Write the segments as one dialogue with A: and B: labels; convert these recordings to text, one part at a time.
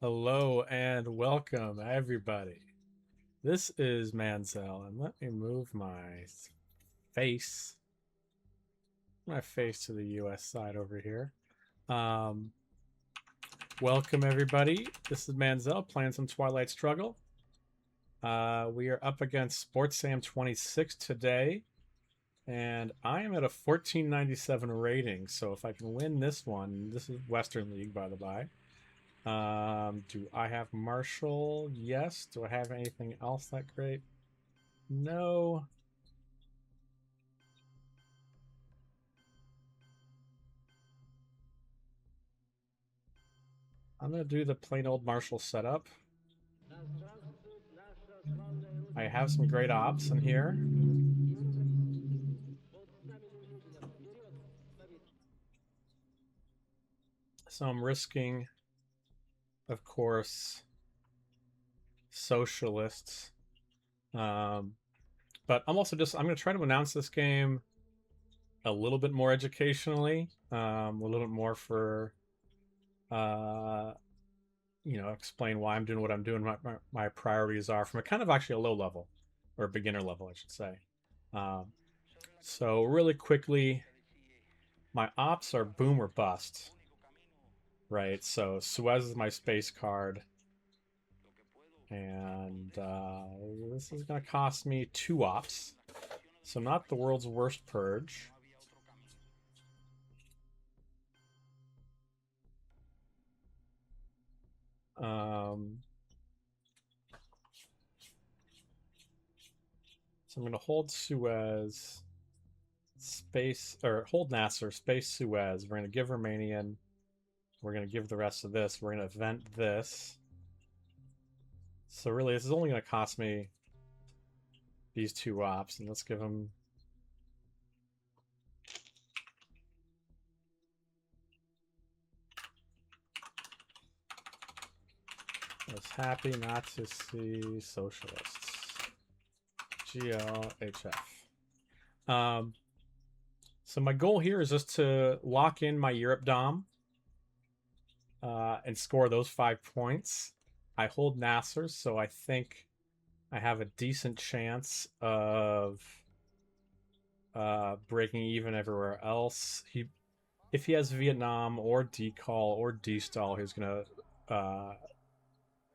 A: Hello and welcome, everybody. This is Manzell, and let me move face, my face to the US side over here. Um, Welcome, everybody. This is Manzell playing some Twilight Struggle. We are up against SportsSam26 today, and I am at a 1497 rating. So if I can win this one, this is Western League, by the by. Do I have Marshall? Yes. Do I have anything else that great? No. I'm going to do the plain old Marshall setup. I have some great ops in here. So I'm risking, of course, socialists. Um, but I'm going to try to announce this game a little bit more educationally, a little bit more for, uh, explain why I'm doing what I'm doing, my priorities are from a kind of actually a low level or beginner level, I should say. Um, so really quickly, my ops are boom or bust, right? So Suez is my space card, and this is going to cost me 2 ops. So not the world's worst purge. Um, so I'm going to hold Suez, space, or hold Nasser, space Suez. We're going to give Romanian. We're going to give the rest of this. We're going to vent this. So really, this is only going to cost me these 2 ops, and let's give them. I was happy not to see socialists. GLHF. So my goal here is just to lock in my Europe Dom and score those 5 points. I hold Nasser, so I think I have a decent chance of breaking even everywhere else. If he has Vietnam or decall or destall, he's gonna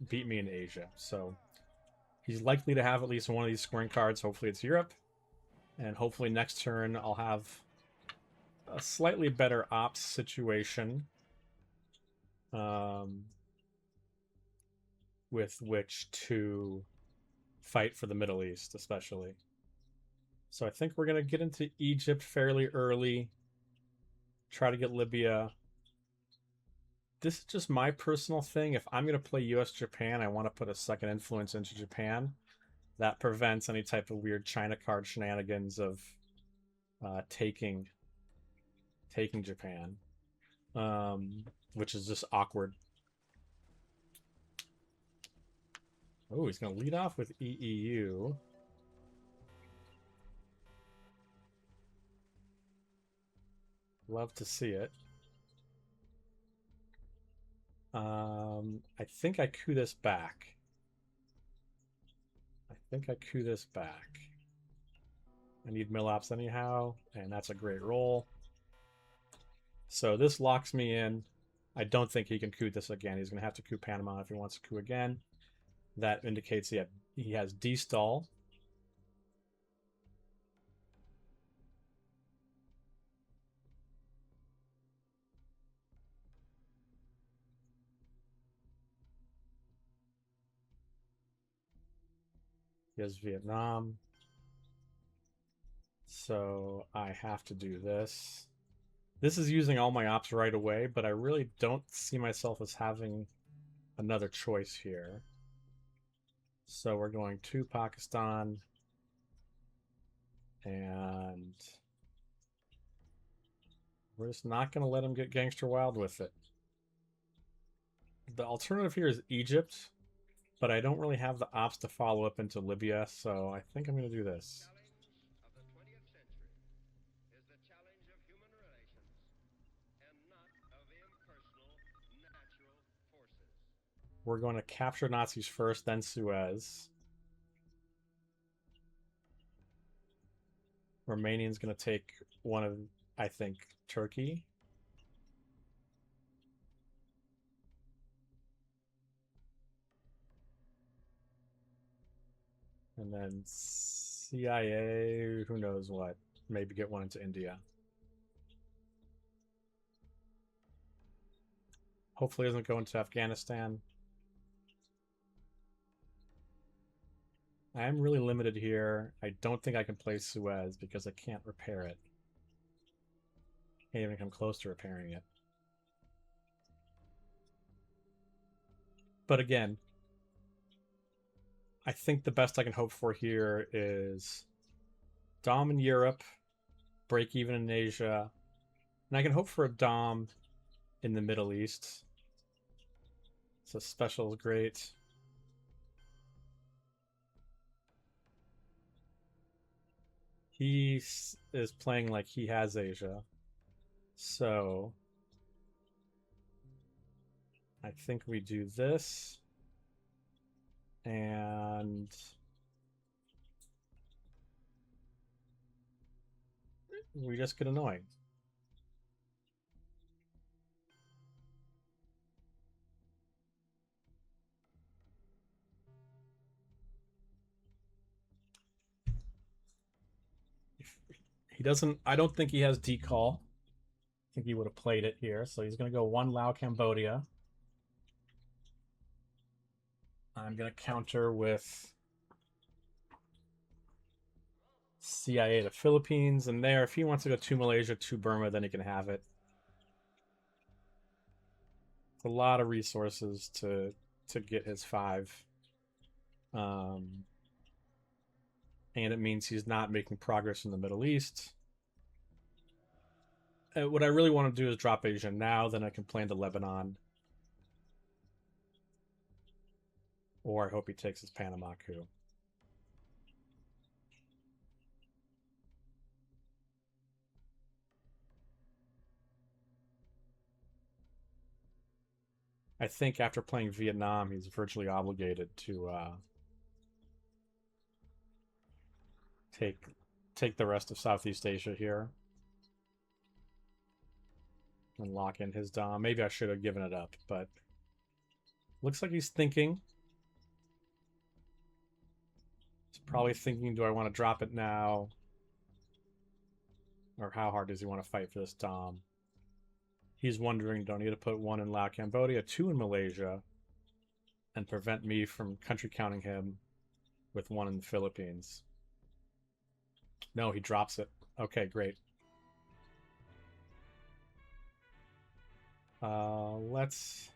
A: beat me in Asia. So he's likely to have at least one of these scoring cards. Hopefully it's Europe, and hopefully next turn I'll have a slightly better ops situation um, with which to fight for the Middle East, especially. So I think we're going to get into Egypt fairly early, try to get Libya. This is just my personal thing. If I'm going to play US Japan, I want to put a second influence into Japan. That prevents any type of weird China card shenanigans of taking Japan, which is just awkward. Oh, he's going to lead off with EEU. Love to see it. I think I coup this back. I need mill-ops anyhow, and that's a great roll. So this locks me in. I don't think he can coup this again. He's going to have to coup Panama if he wants to coup again. That indicates he has D-stall. He has Vietnam. So I have to do this. This is using all my ops right away, but I really don't see myself as having another choice here. So we're going to Pakistan, and we're just not going to let him get gangster wild with it. The alternative here is Egypt, but I don't really have the ops to follow up into Libya, so I think I'm going to do this. We're going to capture Nazis first, then Suez. Romanian's going to take one of, I think, Turkey. And then CIA, who knows what. Maybe get one into India. Hopefully it doesn't go into Afghanistan. I am really limited here. I don't think I can play Suez because I can't repair it. Can't even come close to repairing it. But again, I think the best I can hope for here is Dom in Europe, break even in Asia, and I can hope for a Dom in the Middle East. So special is great. He is playing like he has Asia. So I think we do this. And we just get annoying. He doesn't, I don't think he has decall. I think he would have played it here. So he's going to go one Lao Cambodia. I'm going to counter with CIA to Philippines. And there, if he wants to go to Malaysia, to Burma, then he can have it. It's a lot of resources to get his 5. And it means he's not making progress in the Middle East. What I really want to do is drop Asia now, then I can play into Lebanon. Or I hope he takes his Panama coup. I think after playing Vietnam, he's virtually obligated to take the rest of Southeast Asia here and lock in his Dom. Maybe I should have given it up, but looks like he's thinking. He's probably thinking, do I want to drop it now? Or how hard does he want to fight for this Dom? He's wondering, do I need to put 1 in Laos, Cambodia, 2 in Malaysia, and prevent me from country counting him with 1 in the Philippines? No, he drops it. Okay, great. Let's...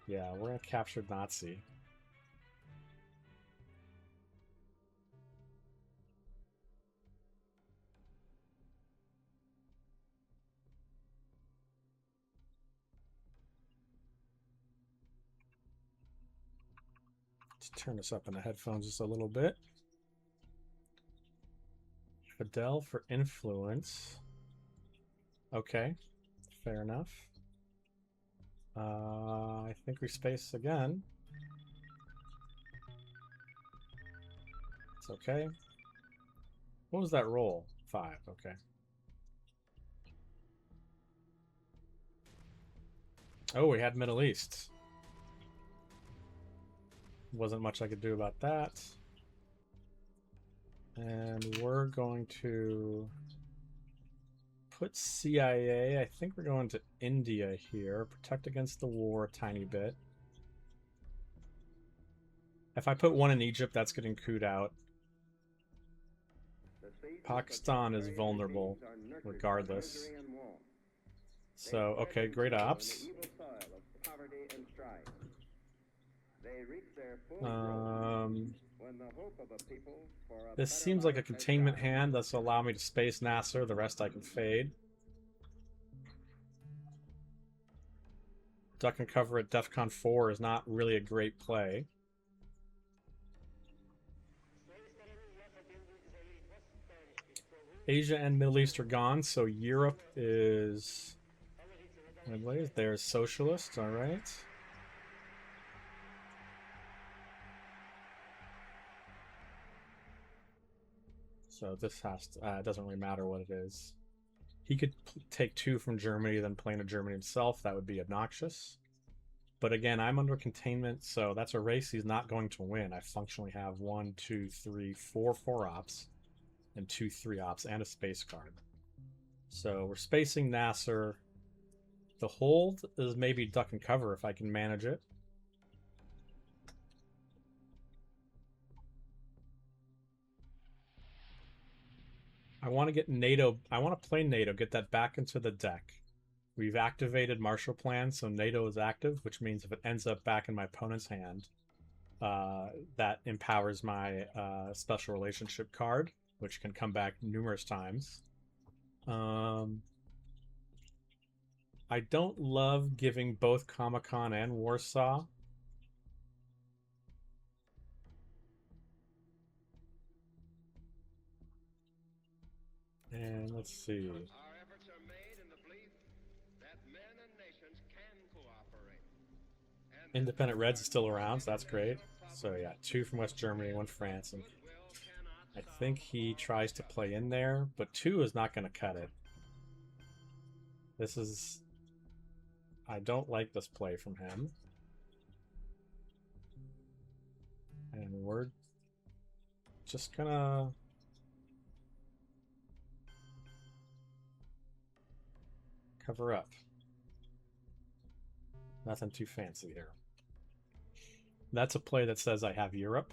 A: Yeah, we're gonna capture Nazi. Let's turn this up in the headphones just a little bit. Fidel for influence. Okay, fair enough. I think we space again. It's okay. What was that roll? 5, okay. Oh, we had Middle East. Wasn't much I could do about that. And we're going to put CIA. I think we're going to India here. Protect against the war a tiny bit. If I put 1 in Egypt, that's getting cooed out. Pakistan is vulnerable regardless. So, okay, great ops. This seems like a containment hand. This will allow me to space Nasser. The rest I can fade. Duck and cover at DEFCON 4 is not really a great play. Asia and Middle East are gone, so Europe is... There's socialist, all right. So this has to, it doesn't really matter what it is. He could take 2 from Germany, then play into Germany himself. That would be obnoxious. But again, I'm under containment, so that's a race he's not going to win. I functionally have 1, 2, 3, 4 4-ops, and 2 3-ops, and a space card. So we're spacing Nasser. The hold is maybe duck and cover if I can manage it. I want to get NATO. I want to play NATO, get that back into the deck. We've activated Marshall Plan, so NATO is active, which means if it ends up back in my opponent's hand, that empowers my special relationship card, which can come back numerous times. I don't love giving both Comic-Con and Warsaw. And let's see. Independent Reds is still around, so that's great. So yeah, 2 from West Germany, 1 France, and I think he tries to play in there, but 2 is not going to cut it. This is... I don't like this play from him. And we're just gonna... cover up. Nothing too fancy here. That's a play that says I have Europe.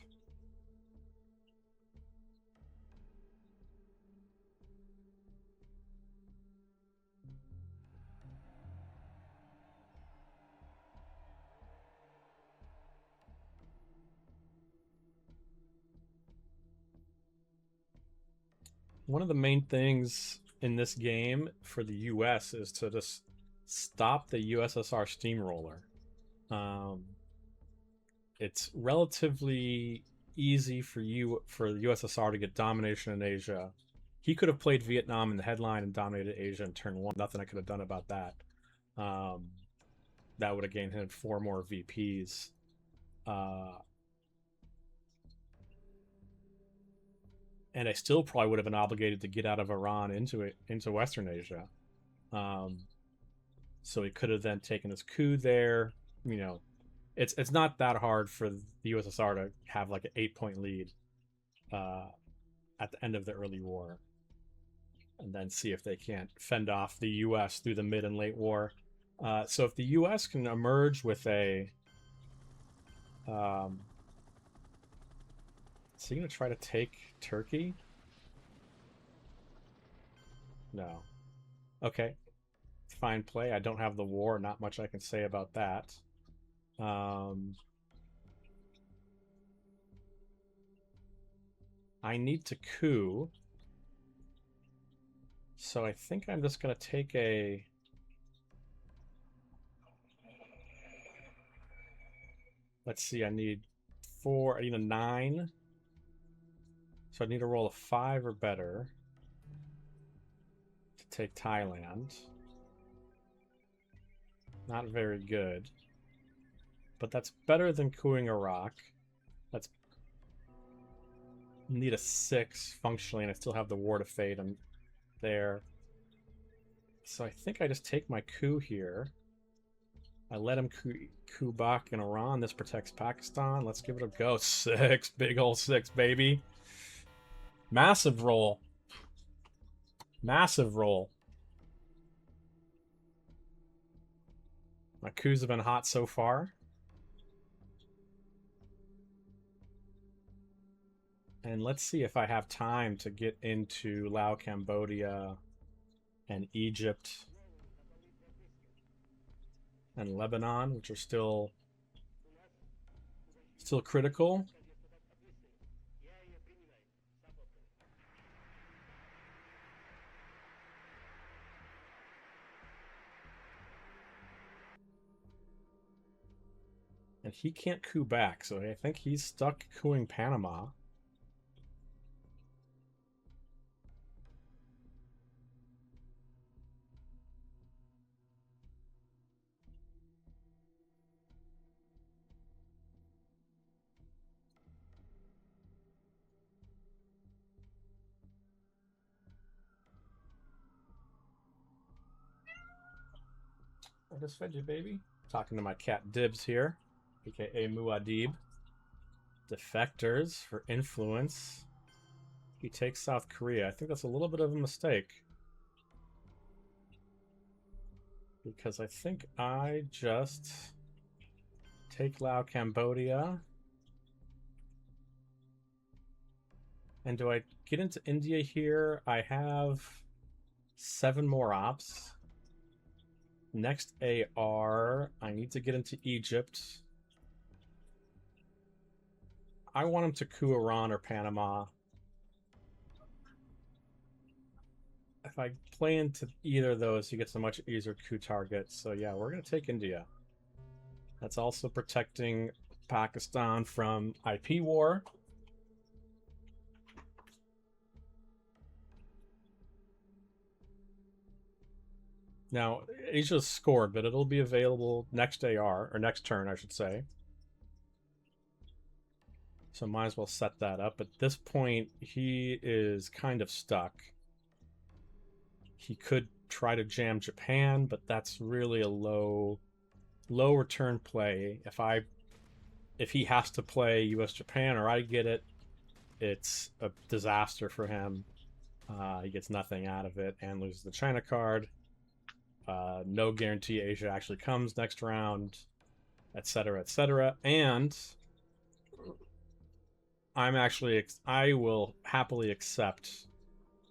A: One of the main things in this game for the US is to just stop the USSR steamroller. It's relatively easy for the USSR to get domination in Asia. He could have played Vietnam in the headline and dominated Asia in turn 1. Nothing I could have done about that. That would have gained him 4 more VPs. And I still probably would have been obligated to get out of Iran into Western Asia. So he could have then taken his coup there. You know, it's not that hard for the USSR to have like an 8-point lead at the end of the early war, and then see if they can't fend off the U.S. through the mid and late war. So if the U.S. can emerge with a, is he going to try to take Turkey? No. Okay. Fine play. I don't have the war. Not much I can say about that. I need to coup. So I think I'm just going to take a... Let's see, I need 4, I need a 9. So I need to roll a 5 or better to take Thailand. Not very good. But that's better than coupping Iraq. Let's need a 6 functionally, and I still have the war to fade him there. So I think I just take my coup here. I let him coup back in Iran. This protects Pakistan. Let's give it a go. 6. Big ol' 6, baby. Massive roll. Massive roll. My coups have been hot so far. And let's see if I have time to get into Laos, Cambodia, and Egypt, and Lebanon, which are still critical. And he can't coup back, so I think he's stuck coupping Panama. I just fed you, baby. Talking to my cat Dibs here, aka Muad'Dib. Defectors for influence. He takes South Korea. I think that's a little bit of a mistake. Because I think I just take Laos, Cambodia. And do I get into India here? I have 7 more ops. Next AR, I need to get into Egypt. I want him to coup Iran or Panama. If I play into either of those, he gets a much easier coup target. So yeah, we're going to take India. That's also protecting Pakistan from IP war. Now, Asia's scored, but it'll be available next AR, or next turn, I should say. So might as well set that up. At this point, he is kind of stuck. He could try to jam Japan, but that's really a low return play. If he has to play US Japan or I get it, it's a disaster for him. He gets nothing out of it and loses the China card. No guarantee Asia actually comes next round, etc., etc. And I will happily accept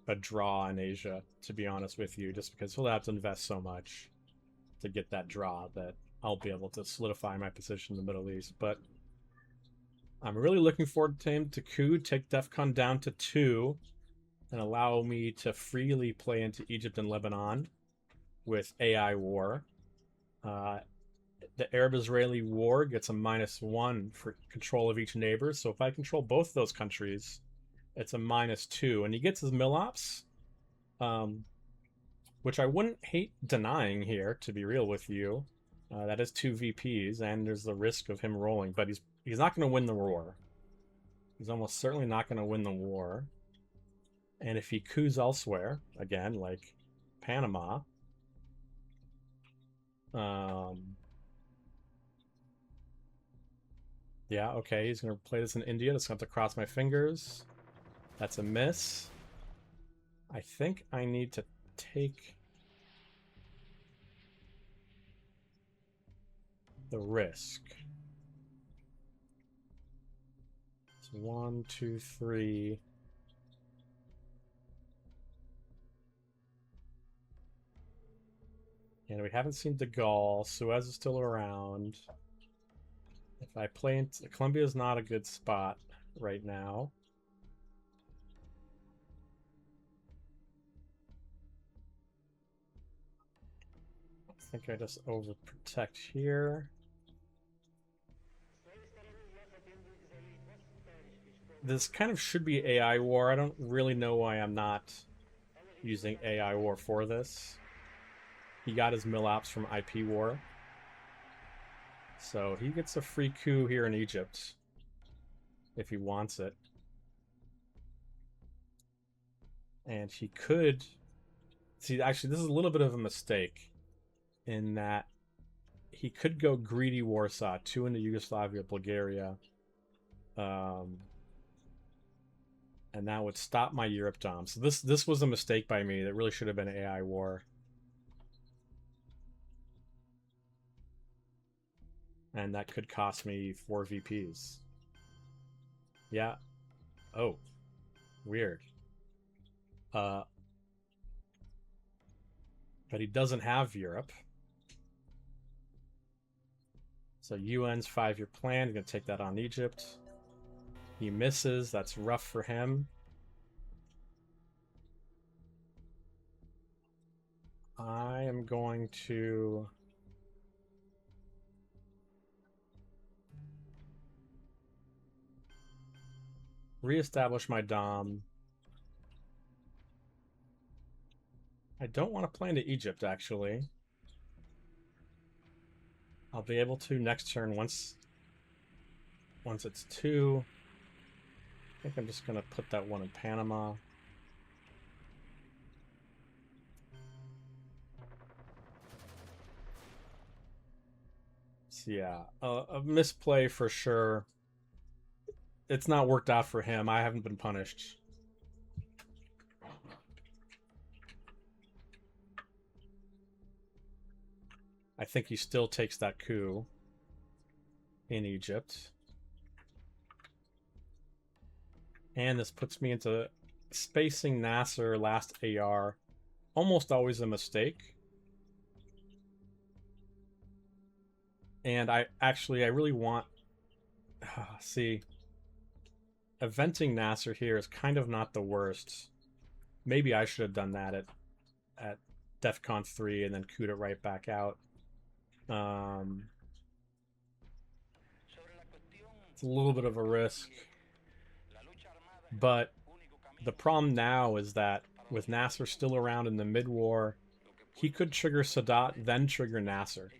A: a draw in Asia, to be honest with you, just because he'll have to invest so much to get that draw that I'll be able to solidify my position in the Middle East. But I'm really looking forward to him to coup, take DEFCON down to 2, and allow me to freely play into Egypt and Lebanon with AI war. The Arab-Israeli war gets a -1 for control of each neighbor. So if I control both those countries, it's a -2. And he gets his mill-ops, which I wouldn't hate denying here, to be real with you. That is 2 VPs, and there's the risk of him rolling. But he's not going to win the war. He's almost certainly not going to win the war. And if he coups elsewhere, again, like Panama, yeah, okay, he's going to play this in India. Just have to cross my fingers. That's a miss. I think I need to take the risk. It's 1, 2, 3. And we haven't seen De Gaulle. Suez is still around. If I play into Colombia is not a good spot right now. I think I just overprotect here. This kind of should be AI war. I don't really know why I'm not using AI war for this. He got his mill-ops from IP war. So he gets a free coup here in Egypt if he wants it. And he could... See, actually, this is a little bit of a mistake in that he could go greedy Warsaw, 2 into Yugoslavia, Bulgaria. And that would stop my Europe dom. So this was a mistake by me. That really should have been AI war. And that could cost me 4 VPs. Yeah. Oh. Weird. But he doesn't have Europe. So UN's 5-year plan. He's going to take that on Egypt. He misses. That's rough for him. I am going to... reestablish my dom. I don't want to play into Egypt, actually. I'll be able to next turn once it's 2. I think I'm just going to put that one in Panama. So yeah, a misplay for sure. It's not worked out for him. I haven't been punished. I think he still takes that coup in Egypt. And this puts me into spacing Nasser last AR. Almost always a mistake. And I really want... see, eventing Nasser here is kind of not the worst. Maybe I should have done that at DEFCON 3 and then cooed it right back out. It's a little bit of a risk. But the problem now is that with Nasser still around in the mid-war, he could trigger Sadat, then trigger Nasser.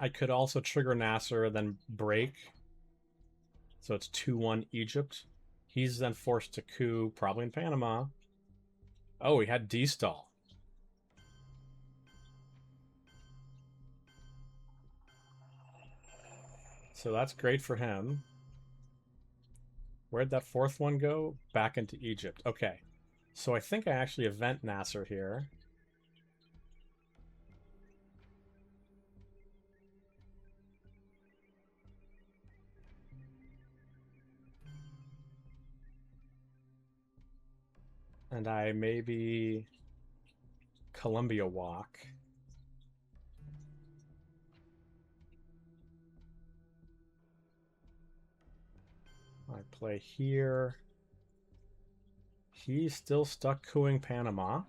A: I could also trigger Nasser, then break. So it's 2-1 Egypt. He's then forced to coup, probably in Panama. Oh, he had D-stall. So that's great for him. Where'd that fourth one go? Back into Egypt. Okay. So I think I actually event Nasser here. And I maybe Columbia walk. I play here. He's still stuck cooing Panama.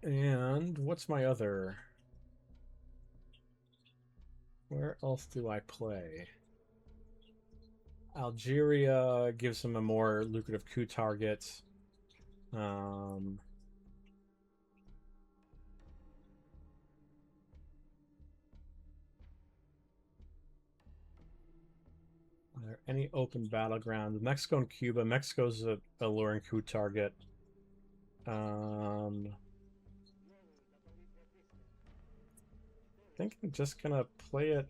A: And what's my other? Where else do I play? Algeria gives him a more lucrative coup target. Are there any open battlegrounds? Mexico and Cuba. Mexico's a alluring coup target. I think I'm just gonna play it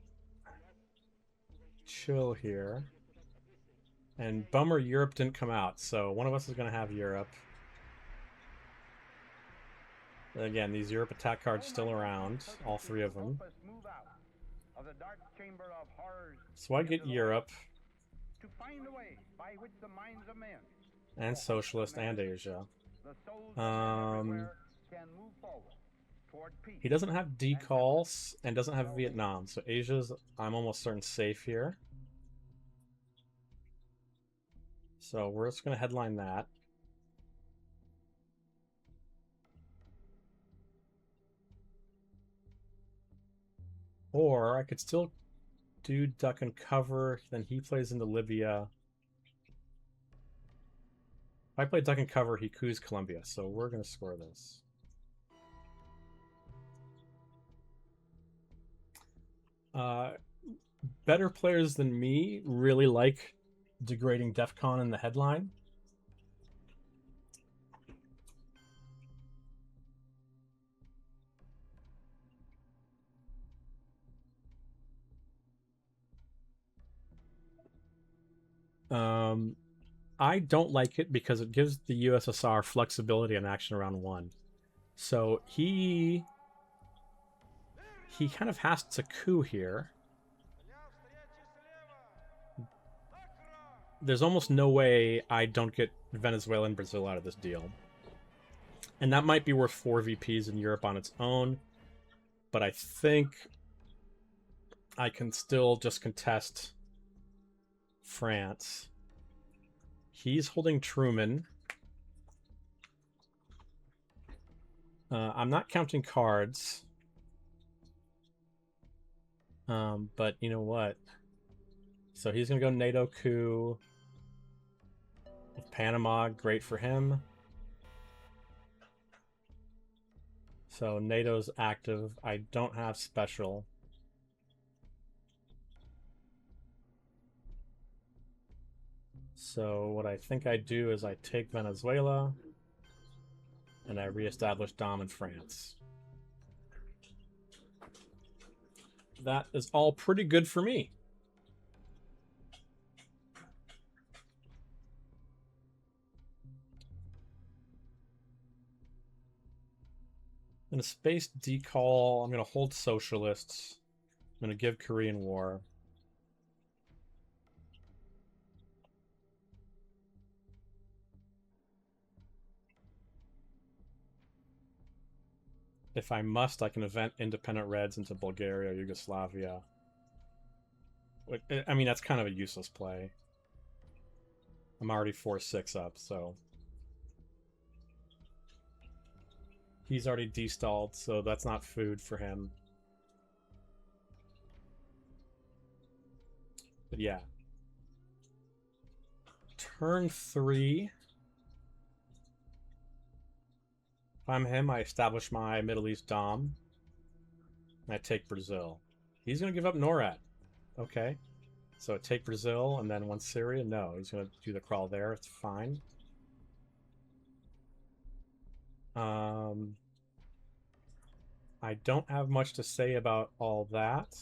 A: chill here. And bummer, Europe didn't come out, so one of us is gonna have Europe. Again, these Europe attack cards still around, all three of them. So I get Europe. And Socialist and Asia. He doesn't have decalls and doesn't have Vietnam, so Asia's, I'm almost certain, safe here. So we're just going to headline that. Or I could still do duck and cover, then he plays into Libya. If I play duck and cover, he coups Colombia, so we're going to score this. Better players than me really like degrading DEFCON in the headline. I don't like it because it gives the USSR flexibility on action round 1. So he kind of has to coup here. There's almost no way I don't get Venezuela and Brazil out of this deal. And that might be worth 4 VPs in Europe on its own. But I think I can still just contest France. He's holding Truman. I'm not counting cards. But you know what? So he's going to go NATO coup. With Panama, great for him. So NATO's active. I don't have special. So what I think I do is I take Venezuela and I reestablish Dom in France. That is all pretty good for me. In a space decall, I'm going to hold socialists. I'm going to give Korean War. If I must, I can event independent Reds into Bulgaria or Yugoslavia. I mean, that's kind of a useless play. I'm already 4-6 up, so... He's already destalled, so that's not food for him. But yeah. Turn 3. If I'm him, I establish my Middle East Dom. And I take Brazil. He's going to give up NORAD. Okay. So take Brazil, and then once Syria? No, he's going to do the crawl there. It's fine. I don't have much to say about all that.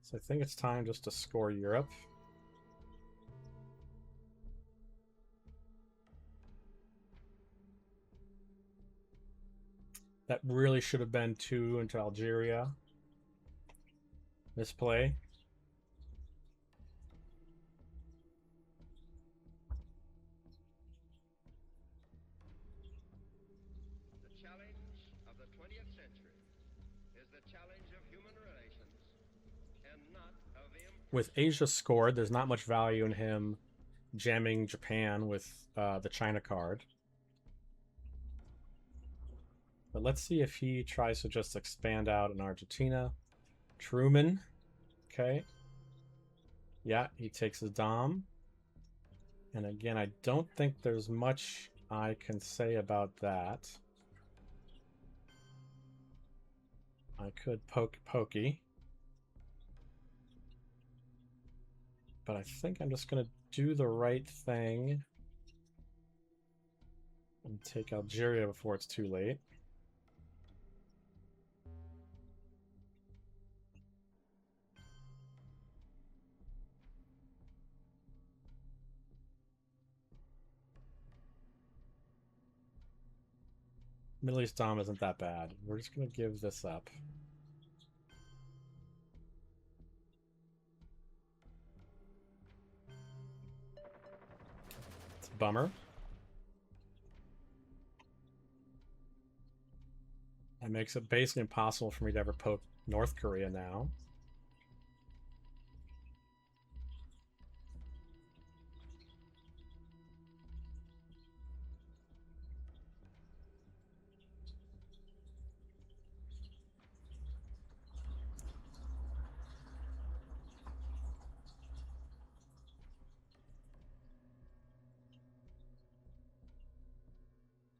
A: So I think it's time just to score Europe. That really should have been 2 into Algeria. Misplay.
B: The challenge of the 20th century is the challenge of human relations and not of impersonal.
A: With Asia scored, there's not much value in him jamming Japan with the China card. But let's see if he tries to just expand out in Argentina. Truman. Okay. Yeah, he takes his Dom. And again, I don't think there's much I can say about that. I could poke pokey. But I think I'm just going to do the right thing and take Algeria before it's too late. Middle East Dom isn't that bad. We're just going to give this up. It's a bummer. That makes it basically impossible for me to ever poke North Korea now.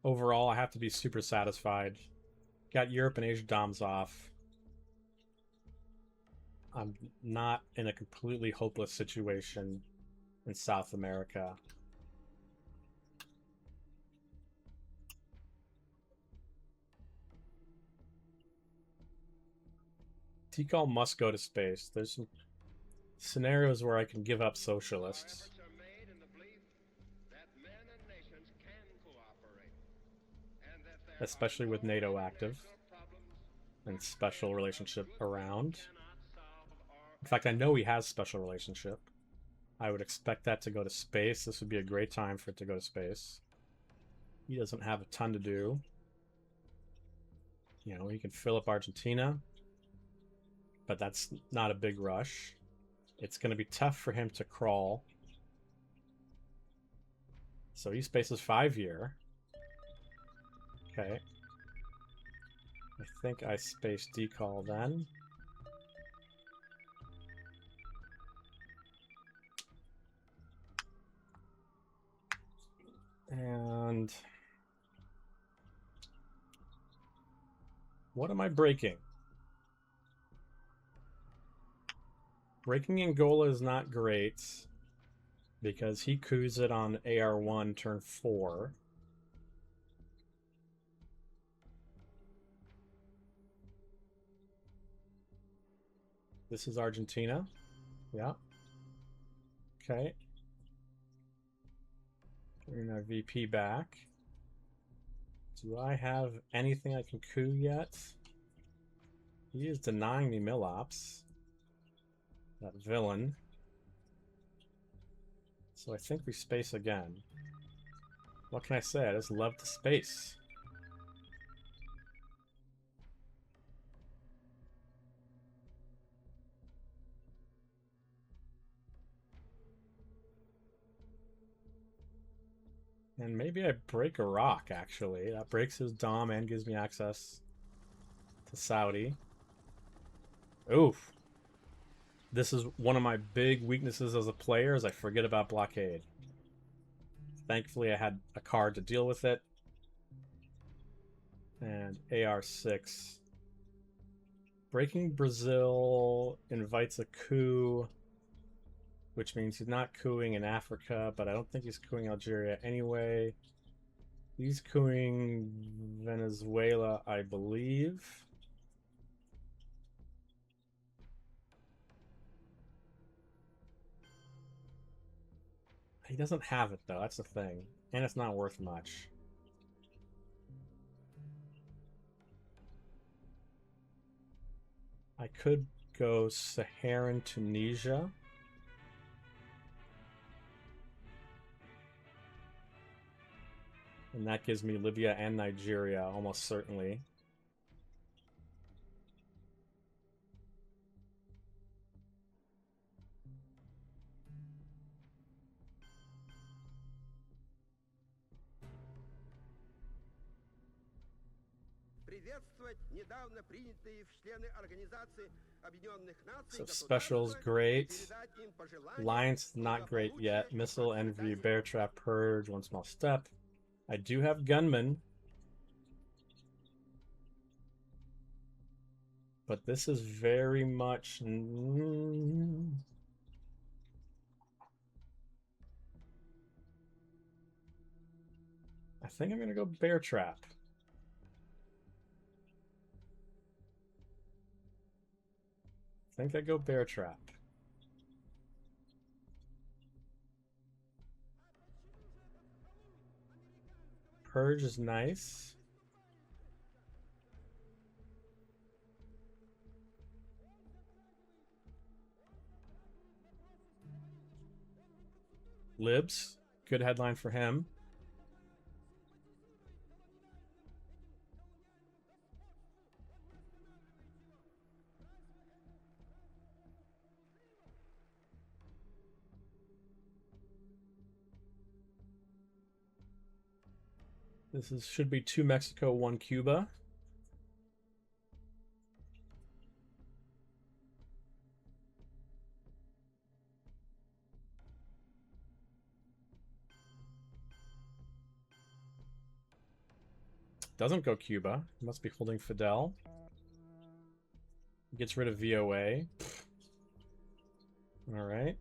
A: Overall, I have to be super satisfied. Got Europe and Asia Doms off. I'm not in a completely hopeless situation in South America. Tikal must go to space. There's some scenarios where I can give up socialists. Especially with NATO active and special relationship around. In fact, I know he has special relationship. I would expect that to go to space. This would be a great time for it to go to space. He doesn't have a ton to do. You know, he can fill up Argentina, but that's not a big rush. It's going to be tough for him to crawl. So he spaces 5 year. Okay. I think I space decall then. And what am I breaking? Breaking Angola is not great. because he coups it on AR1 turn 4. This is Argentina. Yeah. Okay. Bring our VP back. Do I have anything I can coup yet? He is denying me Millops. That villain. So I think we space again. What can I say? I just love the space. And maybe I break a rock, actually. That breaks his Dom and gives me access to Saudi. Oof. This is one of my big weaknesses as a player, is I forget about blockade. Thankfully, I had a card to deal with it. And AR6. Breaking Brazil invites a coup, which means he's not cooing in Africa, but I don't think he's cooing Algeria anyway. He's cooing Venezuela, I believe. He doesn't have it, though. That's the thing. And it's not worth much. I could go Saharan Tunisia. And that gives me Libya and Nigeria, almost certainly. So special's great. Alliance not great yet. Missile, Envy, Bear Trap, Purge, one small step. I do have Gunman. But this is very much... I think I'm going to go Bear Trap. I think I go Bear Trap. Purge is nice. Libs, good headline for him. This is should be 2 Mexico, 1 Cuba. Doesn't go Cuba. Must be holding Fidel. Gets rid of VOA. All right.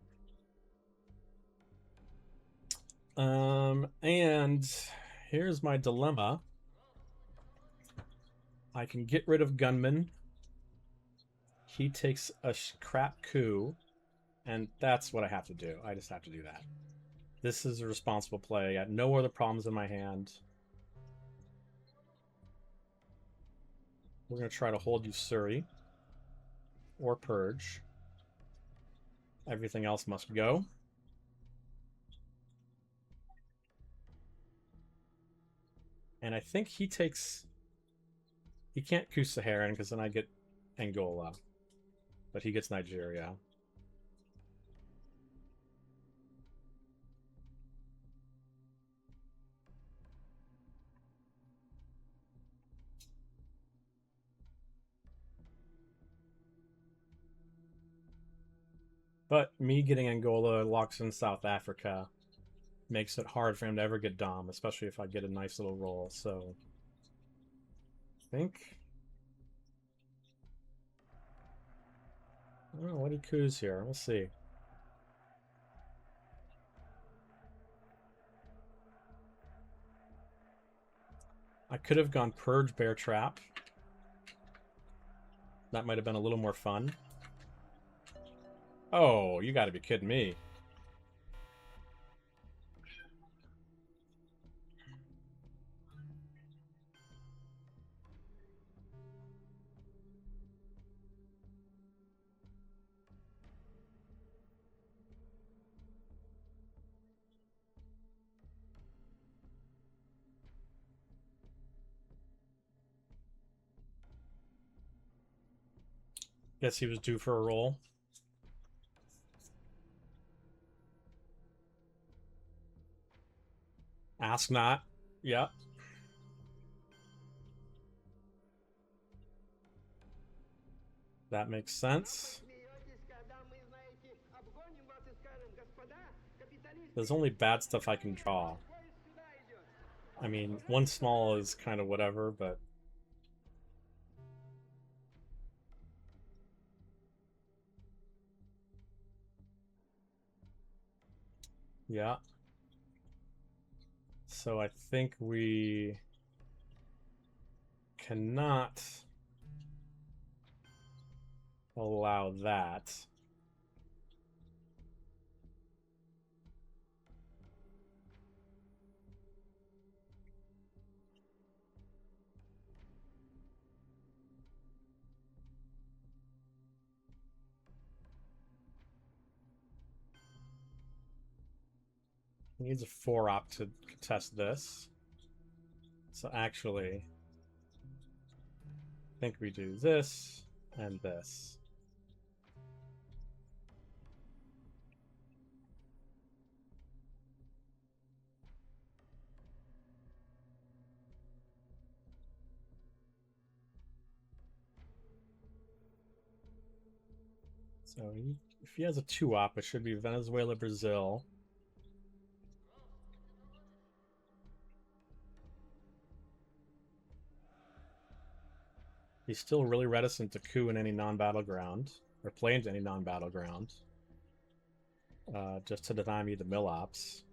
A: And here's my dilemma. I can get rid of Gunman. He takes a crap coup, and that's what I have to do. I just have to do that. This is a responsible play. I got no other problems in my hand. We're going to try to hold you Surrey or Purge. Everything else must go. And I think he takes... He can't coup Saharan because then I get Angola. But he gets Nigeria. But me getting Angola locks in South Africa. Makes it hard for him to ever get Dom, especially if I get a nice little roll. So I think... I don't know what he coups here. We'll see. I could have gone Purge Bear Trap. That might have been a little more fun. Oh, you gotta be kidding me. Guess he was due for a roll. Ask not. Yep. That makes sense. There's only bad stuff I can draw. I mean, one small is kind of whatever, but... Yeah. So I think we cannot allow that. He needs a 4-op to contest this. So actually, I think we do this and this. So if he has a 2-op, it should be Venezuela, Brazil. He's still really reticent to coup in any non-battleground, or play into any non-battleground, just to deny me the mill ops.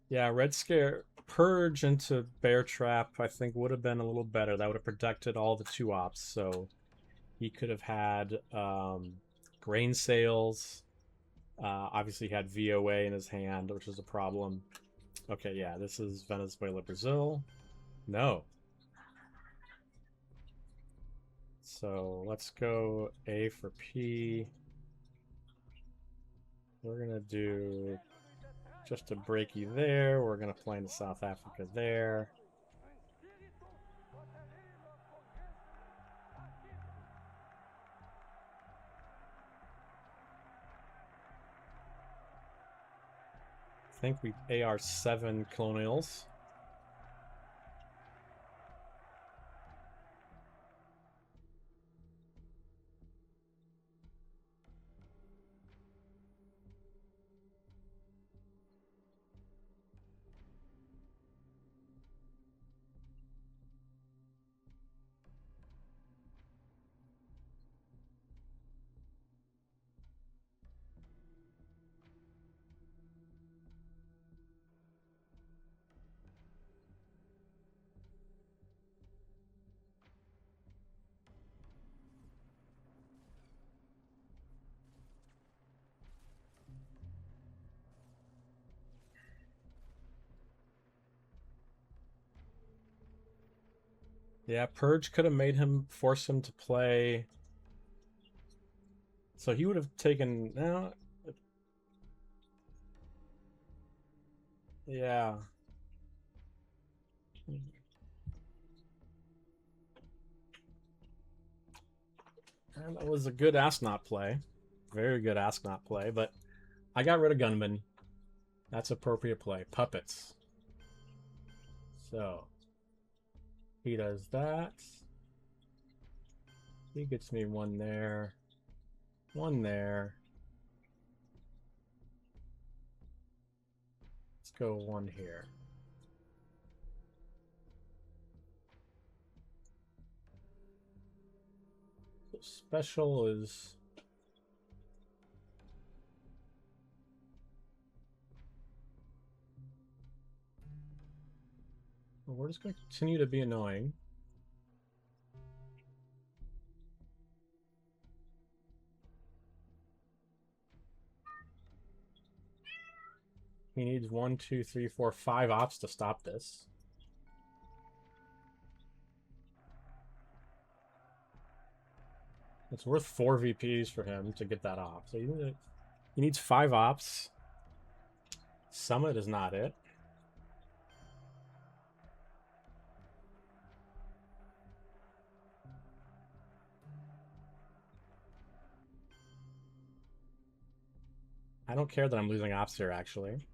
A: Yeah, Red Scare Purge into Bear Trap, I think, would have been a little better. That would have protected all the 2-ops, so he could have had grain sales. Obviously, he had VOA in his hand, which is a problem. Okay, yeah, this is Venezuela, Brazil. No. So let's go A for P. We're going to do just a breaky there. We're going to play into South Africa there. I think we AR7 colonials. Yeah, Purge could have made him, force him to play. So he would have taken, no. Yeah. And that was a good Asnot play. Very good Asnot play, but I got rid of Gunman. That's appropriate play. Puppets. So he does that. He gets me one there. One there. Let's go one here. special is... Well, we're just going to continue to be annoying. He needs 1, 2, 3, 4, 5 ops to stop this. It's worth 4 VPs for him to get that off. So he needs 5 ops. Summit is not it. I don't care that I'm losing ops here, actually.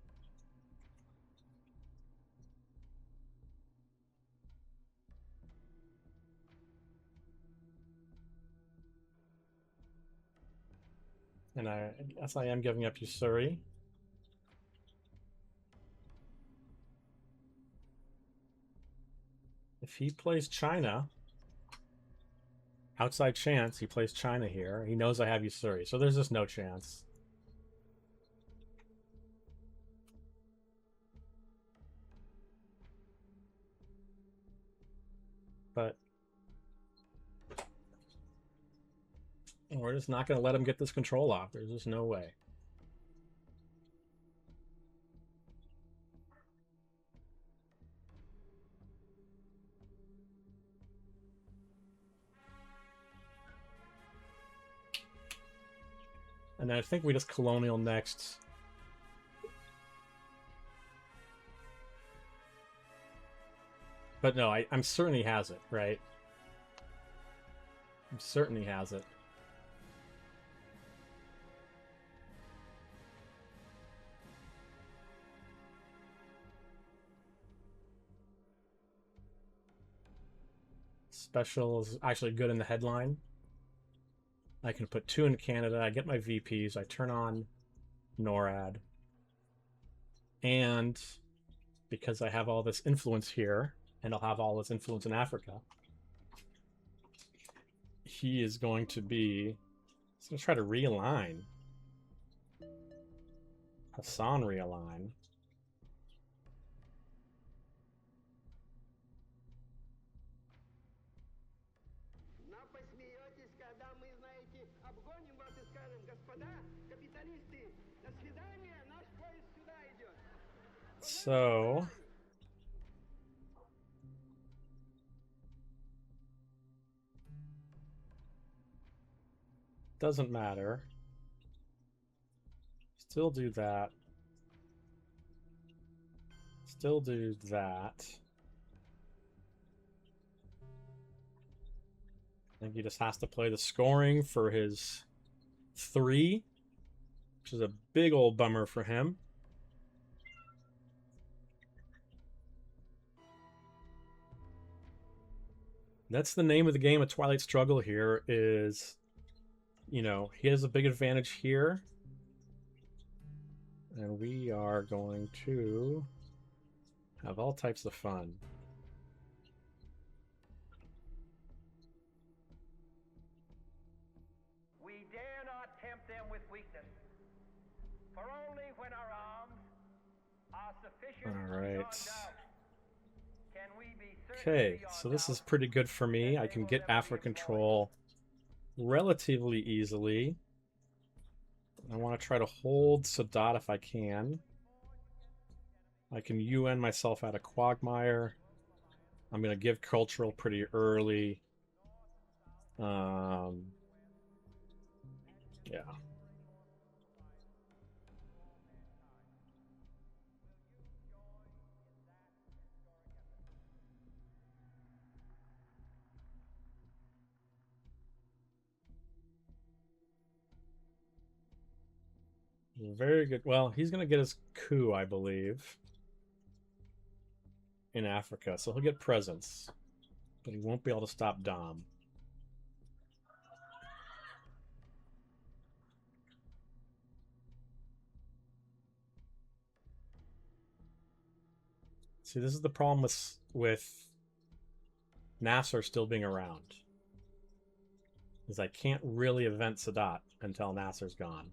A: And I guess I am giving up Usuri. If he plays China, outside chance, he plays China here. He knows I have Usuri, so there's just no chance. But we're just not going to let him get this control off. There's just no way. And I think we just colonial next. But no, I'm certain he has it, right? I'm certain he has it. Special is actually good in the headline. I can put 2 in Canada. I get my VPs. I turn on NORAD. And because I have all this influence here, and I'll have all this influence in Africa, he is going to be... He's going to try to realign. Hassan realign. So... Doesn't matter. Still do that. Still do that. I think he just has to play the scoring for his 3, which is a big old bummer for him. That's the name of the game of Twilight Struggle here is, you know, he has a big advantage here. And we are going to have all types of fun.
B: We dare not tempt them with weakness, for only when our arms are sufficient beyond doubt can we be certain
A: Okay,
B: beyond
A: so this is
B: doubt
A: pretty good for me.
B: that
A: I
B: they
A: can
B: will
A: get
B: never be
A: Africa control relatively easily. I want to try to hold Sadat if I can. I can UN myself out of Quagmire. I'm going to give cultural pretty early. Yeah. Very good. Well, he's going to get his coup, I believe, in Africa. So he'll get presence, but he won't be able to stop Dom. See, this is the problem with Nasser still being around. is I can't really event Sadat until Nasser's gone.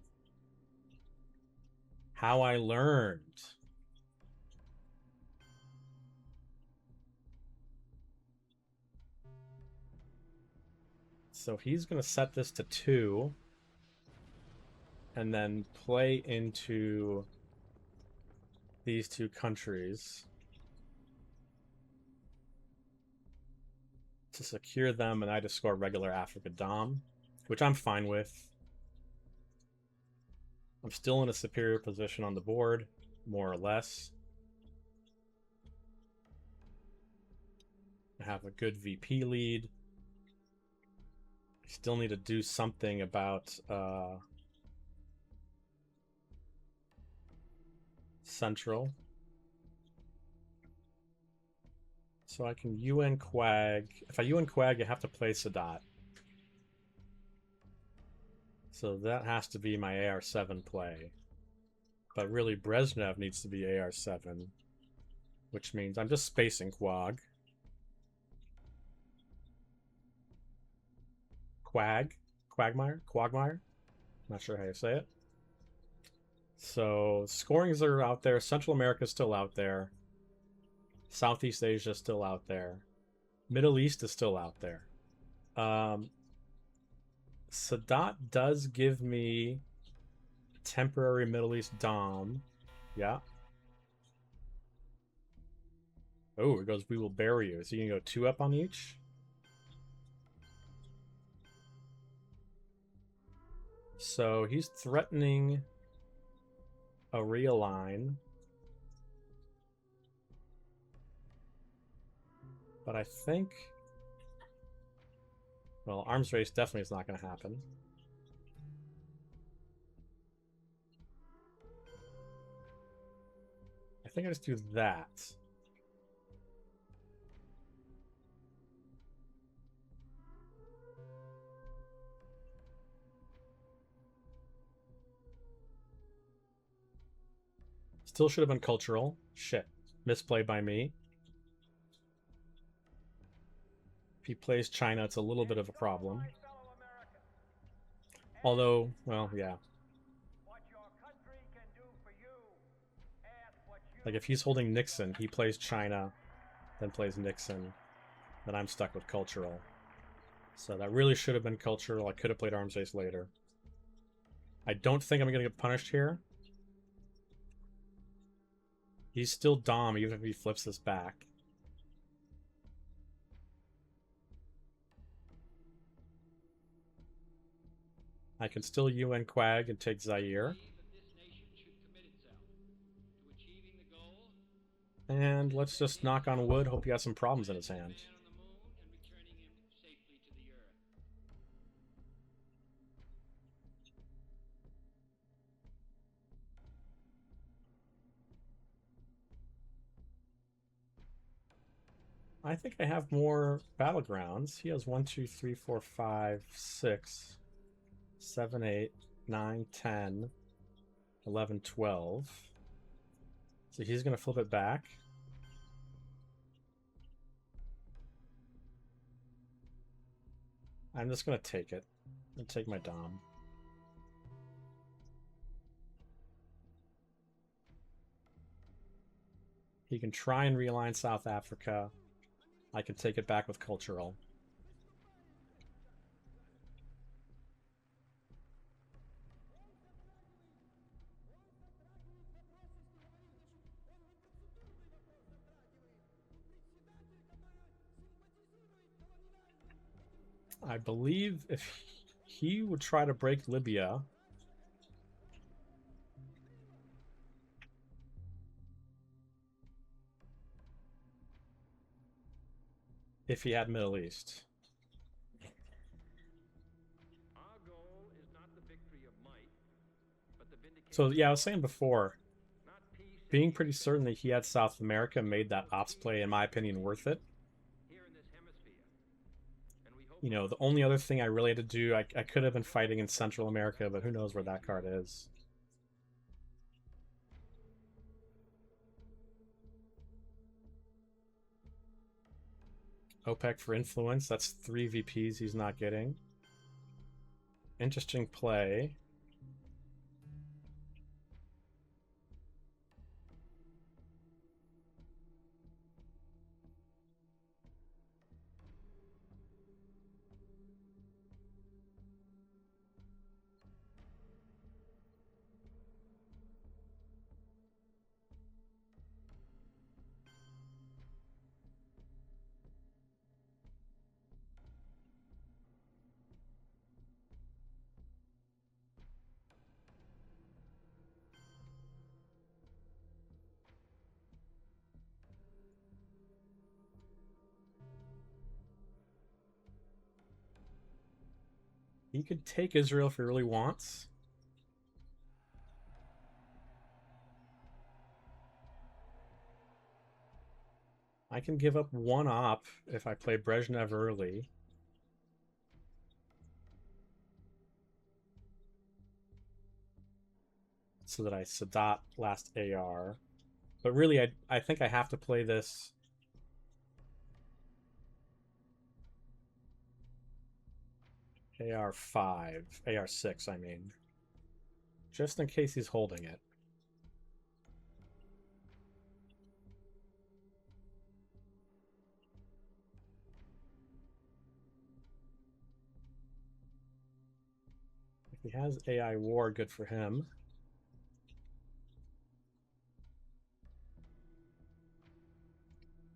A: How I learned. So he's going to set this to 2 and then play into these 2 countries to secure them, and I just score regular Africa Dom, which I'm fine with. I'm still in a superior position on the board, more or less. I have a good VP lead. I still need to do something about Central. So I can UN Quag. If I UN Quag, I have to play Sadat. So that has to be my AR7 play. But really, Brezhnev needs to be AR7, which means I'm just spacing Quag. Quagmire? Not sure how you say it. So scorings are out there. Central America's still out there. Southeast Asia is still out there. Middle East is still out there. Sadat does give me temporary Middle East Dom. Yeah. Oh, it goes, we will bury you. So you can go 2 up on each. So he's threatening a realign. But I think, well, arms race definitely is not going to happen. I think I just do that. Still should have been cultural. Shit. Misplay by me. If he plays China, it's a little bit of a problem. Although, well, yeah. Like, if he's holding Nixon, he plays China, then plays Nixon, then I'm stuck with cultural. So that really should have been cultural. I could have played arms race later. I don't think I'm going to get punished here. He's still Dom, even if he flips this back. I can still UN Quag and take Zaire. And let's just knock on wood, hope he has some problems in his hand. I think I have more battlegrounds. He has 1, 2, 3, 4, 5, 6, 7, 8, 9, 10, 11, 12. So he's going to flip it back. I'm just going to take it. I'm going to take my Dom. He can try and realign South Africa. I can take it back with cultural. I believe if he would try to break Libya, if he had Middle East. So yeah, I was saying before, being pretty certain that he had South America made that ops play, in my opinion, worth it. You know, the only other thing I really had to do, I could have been fighting in Central America, but who knows where that card is. OPEC for influence, that's 3 VPs he's not getting. Interesting play. He could take Israel if he really wants. I can give up one op if I play Brezhnev early. So that I Sadat last AR. But really, I think I have to play this AR5, AR6, I mean. Just in case he's holding it. If he has AI War, good for him.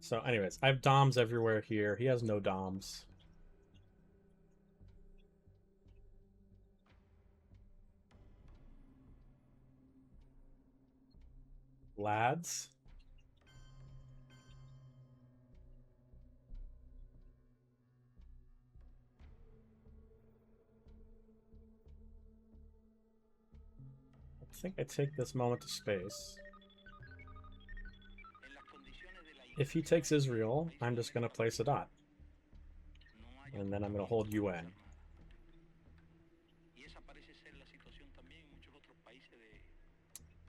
A: So anyways, I have DOMs everywhere here. He has no DOMs. Lads. I think I take this moment to space. If he takes Israel, I'm just going to play Sadat. And then I'm going to hold UN.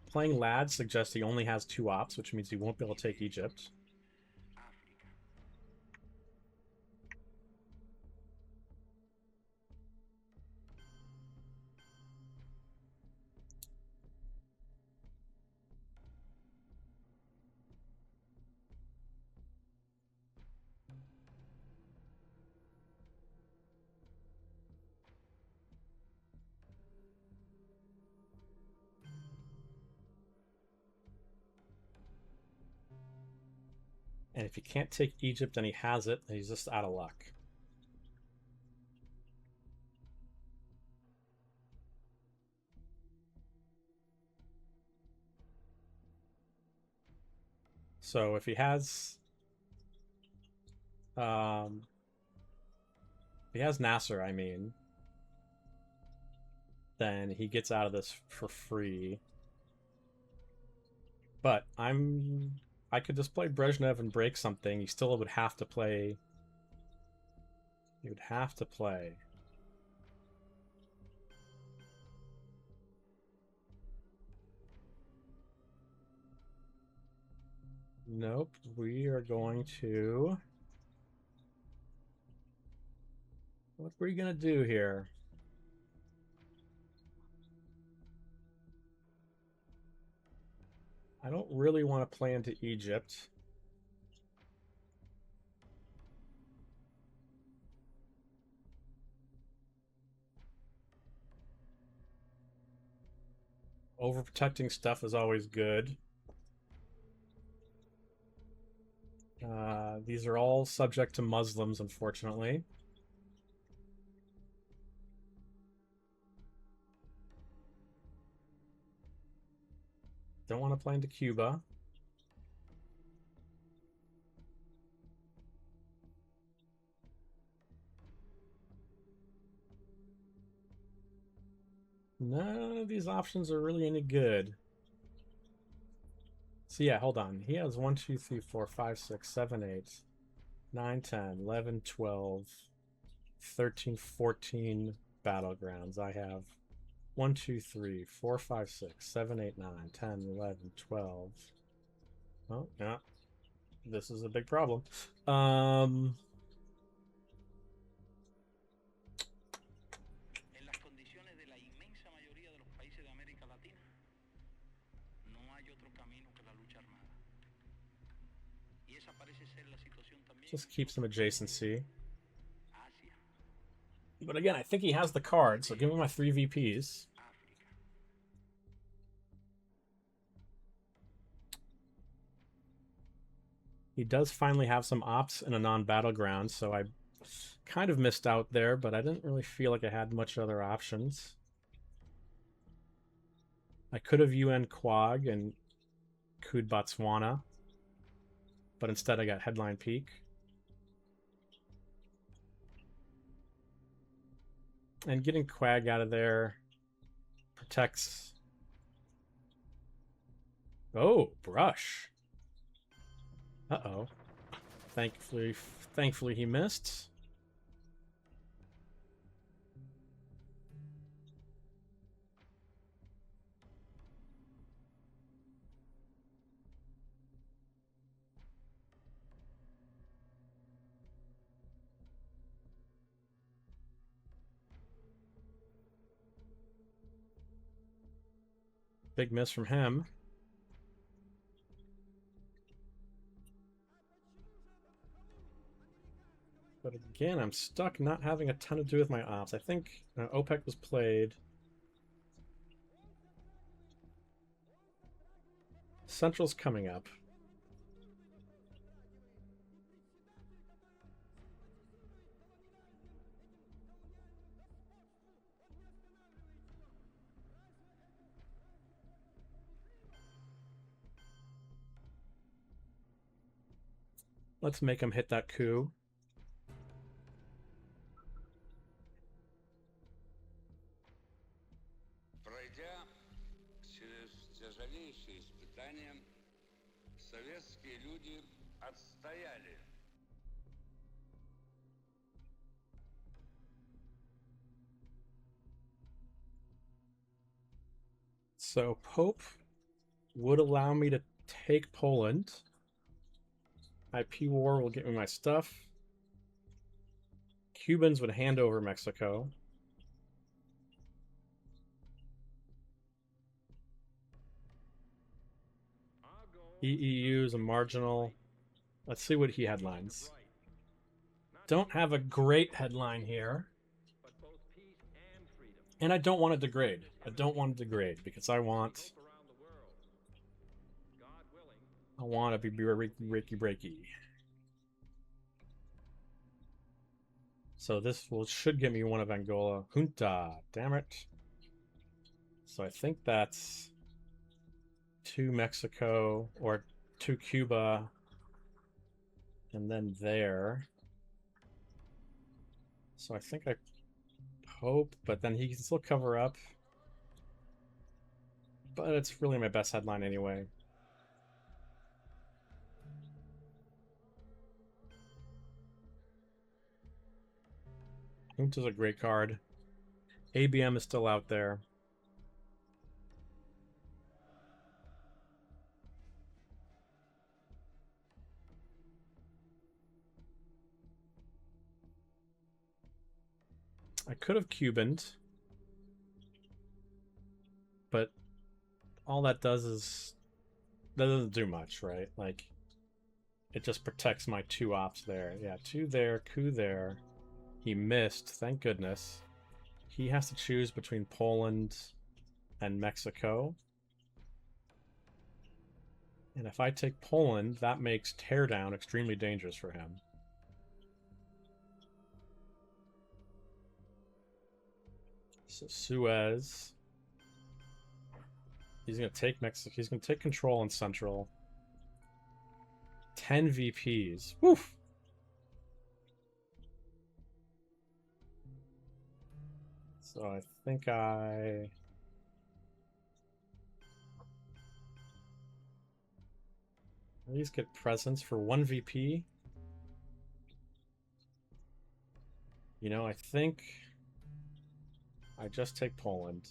A: Playing Lads suggests he only has 2 ops, which means he won't be able to take Egypt. And if he can't take Egypt and he has it, then he's just out of luck. So if he has Nasser, I mean, then he gets out of this for free. But I could just play Brezhnev and break something. He still would have to play. He would have to play. Nope. We are going to. What were you gonna do here? I don't really want to play into Egypt. Overprotecting stuff is always good. These are all subject to Muslims, unfortunately. Don't want to play into Cuba. None of these options are really any good. So yeah, hold on. He has 1, 2, 3, 4, 5, 6, 7, 8, 9, 10, 11, 12, 13, 14 battlegrounds. I have 1, 2, 3, 4, 5, 6, 7, 8, 9, 10, 11, 12. Oh, yeah. This is a big problem. Just keeps some adjacency. But again, I think he has the card, so give him my 3 VPs. He does finally have some ops in a non-battleground, so I kind of missed out there, but I didn't really feel like I had much other options. I could have UN Quag and Kud Botswana, but instead I got Headline Peak. And getting Quag out of there protects... Oh, Brush. Uh-oh. Thankfully he missed. Big miss from him. But again, I'm stuck not having a ton to do with my ops. I think OPEC was played. Central's coming up. Let's make him hit that coup. So Pope would allow me to take Poland. IP war will get me my stuff. Cubans would hand over Mexico. EEU is a marginal. Let's see what he headlines. Don't have a great headline here. And I don't want to degrade. I don't want to degrade because I want to be breaky. So this should give me one of Angola. Junta, damn it. So I think that's 2 Mexico or 2 Cuba, and then there. So I think I hope, but then he can still cover up. But it's really my best headline anyway. Junta's a great card. ABM is still out there. I could have Cubaned, but all that does is that doesn't do much, right? Like, it just protects my 2 ops there. Yeah, 2 there, coup there. He missed, thank goodness. He has to choose between Poland and Mexico. And if I take Poland, that makes Teardown extremely dangerous for him. So Suez. He's going to take Mexico. He's going to take control in Central. 10 VPs. Woof! So I think I... at least get presents for 1 VP. You know, I think I just take Poland.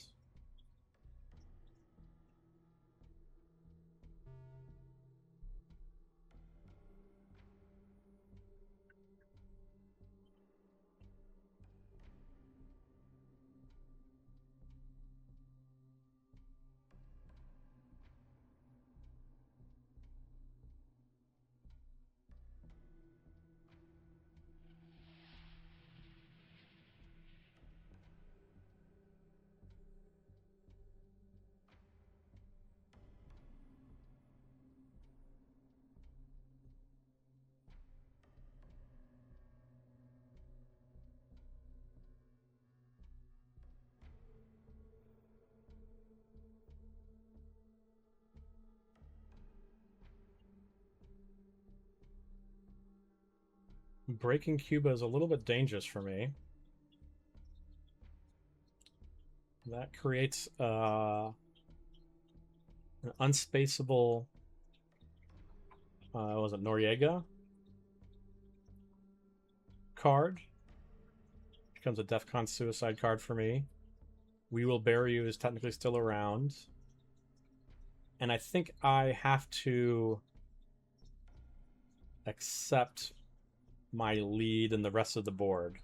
A: Breaking Cuba is a little bit dangerous for me. That creates an unspaceable, was it Noriega card? Becomes a DEFCON suicide card for me. We Will Bury You is technically still around. And I think I have to accept my lead in the rest of the board.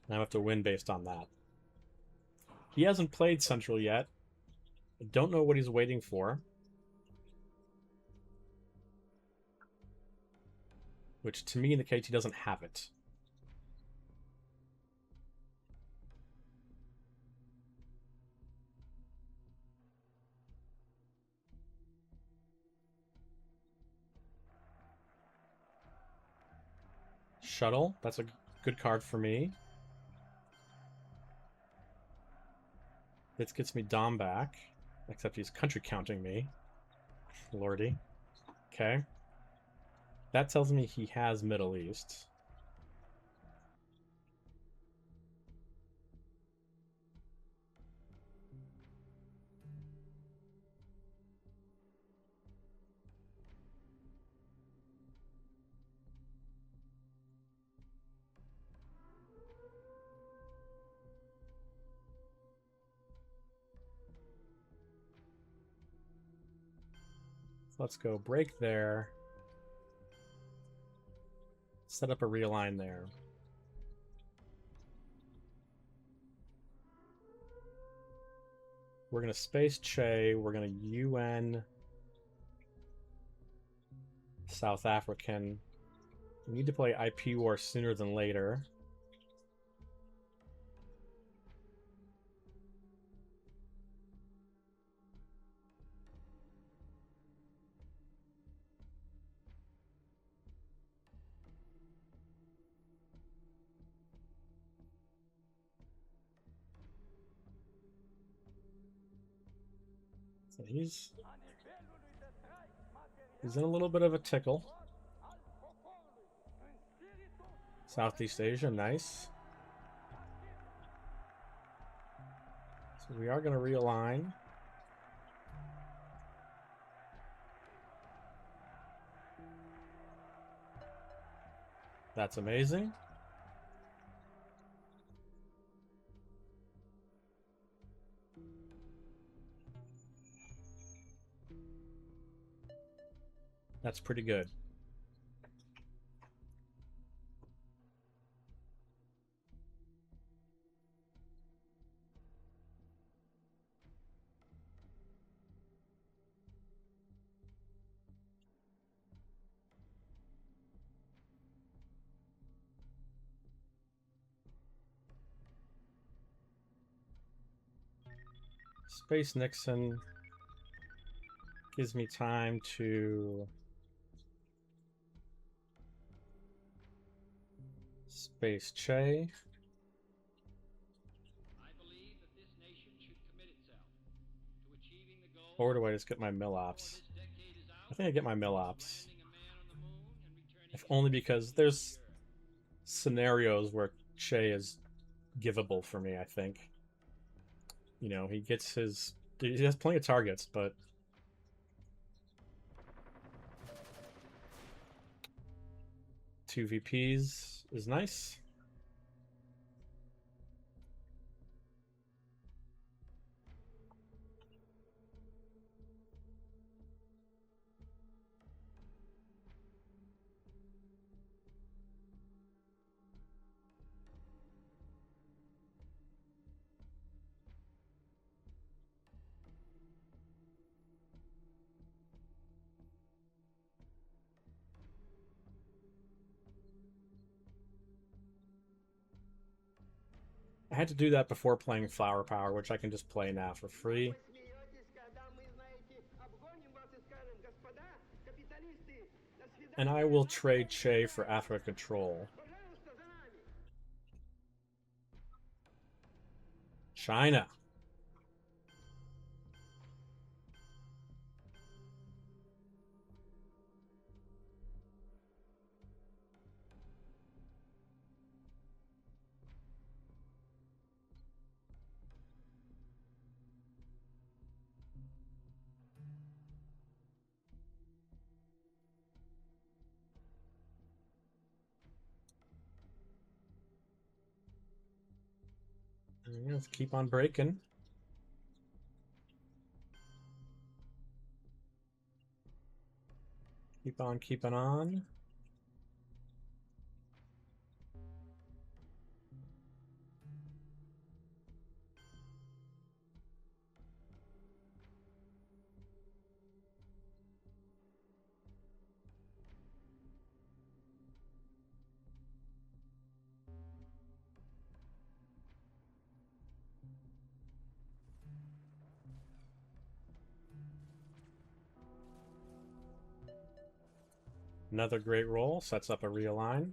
A: And I have to win based on that. He hasn't played Central yet. I don't know what he's waiting for. Which to me indicates he doesn't have it. Shuttle, that's a good card for me. This gets me Dom back, except he's country counting me. Lordy. Okay. That tells me he has Middle East. Let's go break there. Set up a realign there. We're going to space Che. We're going to UN South African. We need to play IP War sooner than later. So he's in a little bit of a tickle. Southeast Asia, nice. So we are going to realign. That's amazing. That's pretty good. Space Nixon gives me time to space Che. Or do I just get my Millops? I think I get my Millops. If only because there's scenarios where Che is givable for me, I think. You know, he gets his... He has plenty of targets, but... Two VPs is nice. I had to do that before playing Flower Power, which I can just play now for free. And I will trade Che for Africa Control. China. Let's keep on breaking. Keep on keeping on. Another great roll, sets up a realign.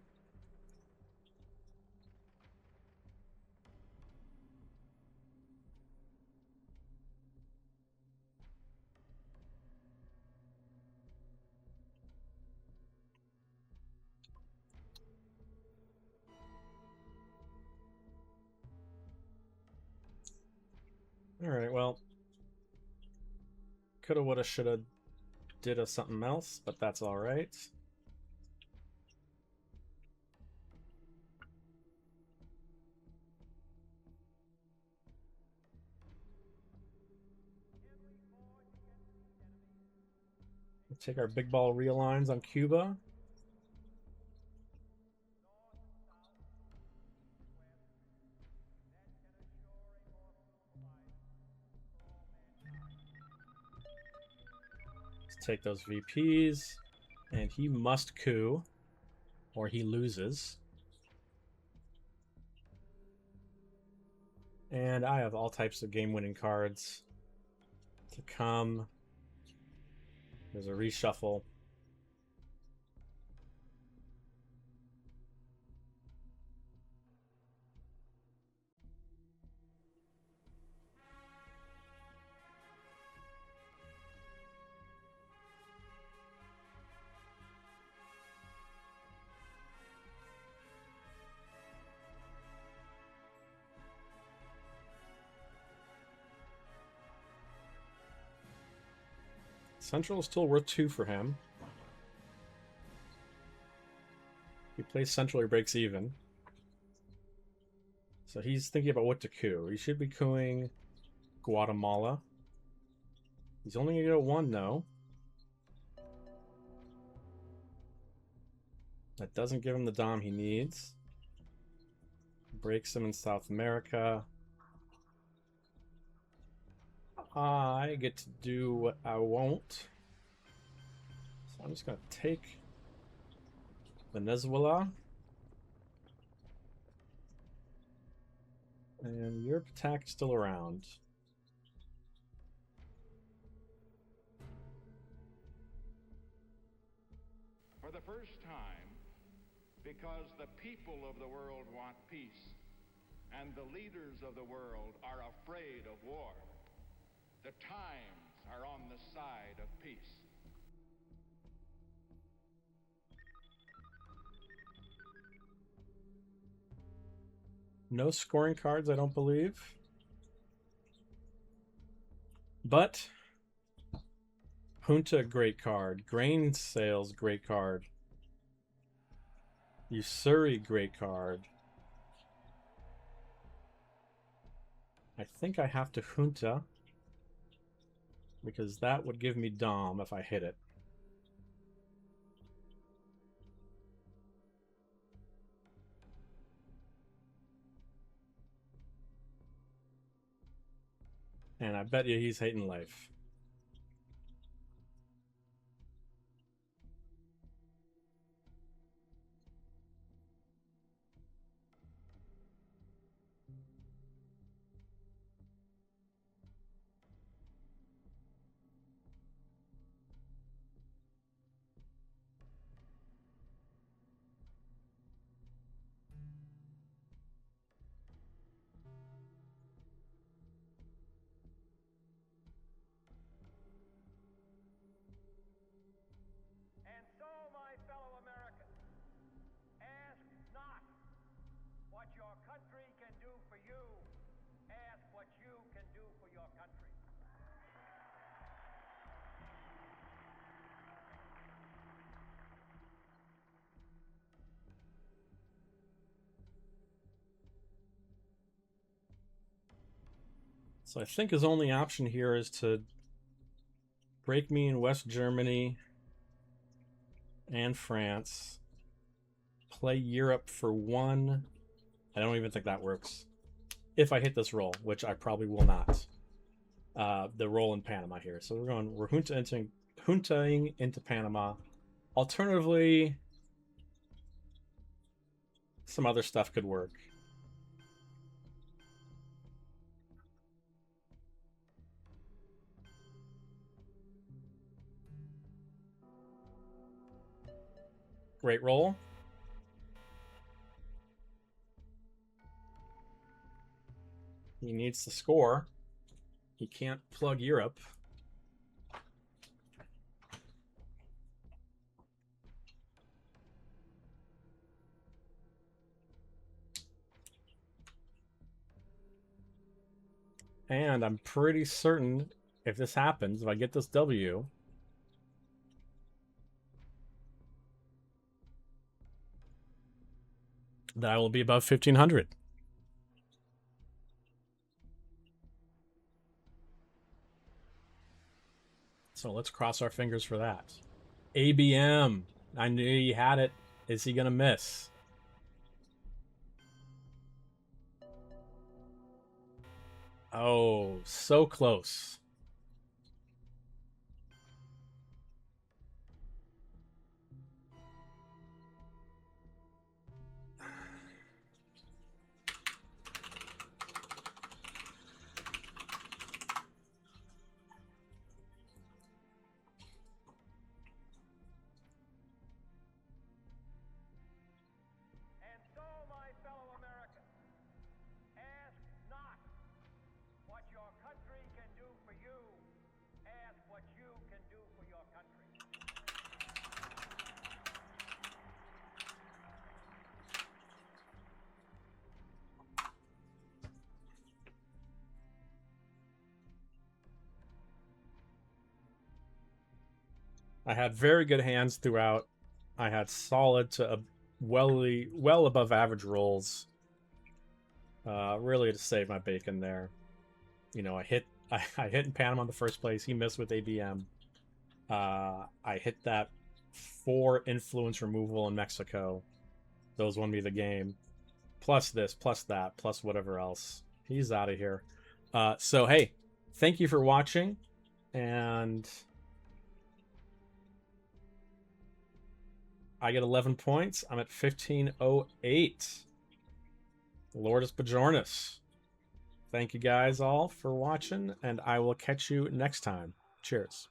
A: Alright, well, coulda, woulda, shoulda, did a something else, but that's alright. Take our big ball realigns on Cuba. Let's take those VPs, and he must coup, or he loses. And I have all types of game-winning cards to come. There's a reshuffle. Central is still worth 2 for him. He plays Central, he breaks even. So he's thinking about what to coup. He should be cooing Guatemala. He's only going to get 1, though. That doesn't give him the dom he needs. Breaks him in South America. I get to do what I want. So I'm just going to take Venezuela. And Europe attack is still around.
C: For the first time, because the people of the world want peace, and the leaders of the world are afraid of war, the times are on the side of peace.
A: No scoring cards, I don't believe. But Junta, great card. Grain Sales, great card. Usuri, great card. I think I have to Junta, because that would give me Dom if I hit it. And I bet you he's hating life.
B: And so, my fellow Americans, ask not what your country can do for you. Ask what you can do for your country.
A: So I think his only option here is to break me in West Germany and France. Play Europe for 1. I don't even think that works. If I hit this roll, which I probably will not. The roll in Panama here. So we're juntaing into Panama. Alternatively, some other stuff could work. Great roll. He needs to score. He can't plug Europe. And I'm pretty certain if this happens, if I get this W, that I will be above 1,500. So let's cross our fingers for that. ABM. I knew he had it. Is he going to miss? Oh, so close.
B: And so, my fellow Americans, ask not what your country can do for you. Ask what you can do for your country.
A: I had very good hands throughout. I had solid to well above average rolls. Really to save my bacon there. You know, I hit in Panama in the first place. He missed with ABM. I hit that 4 influence removal in Mexico. Those won me the game. Plus this, plus that, plus whatever else. He's out of here. So hey, thank you for watching, and I get 11 points. I'm at 1508. Lourdes Bajornis. Thank you guys all for watching, and I will catch you next time. Cheers.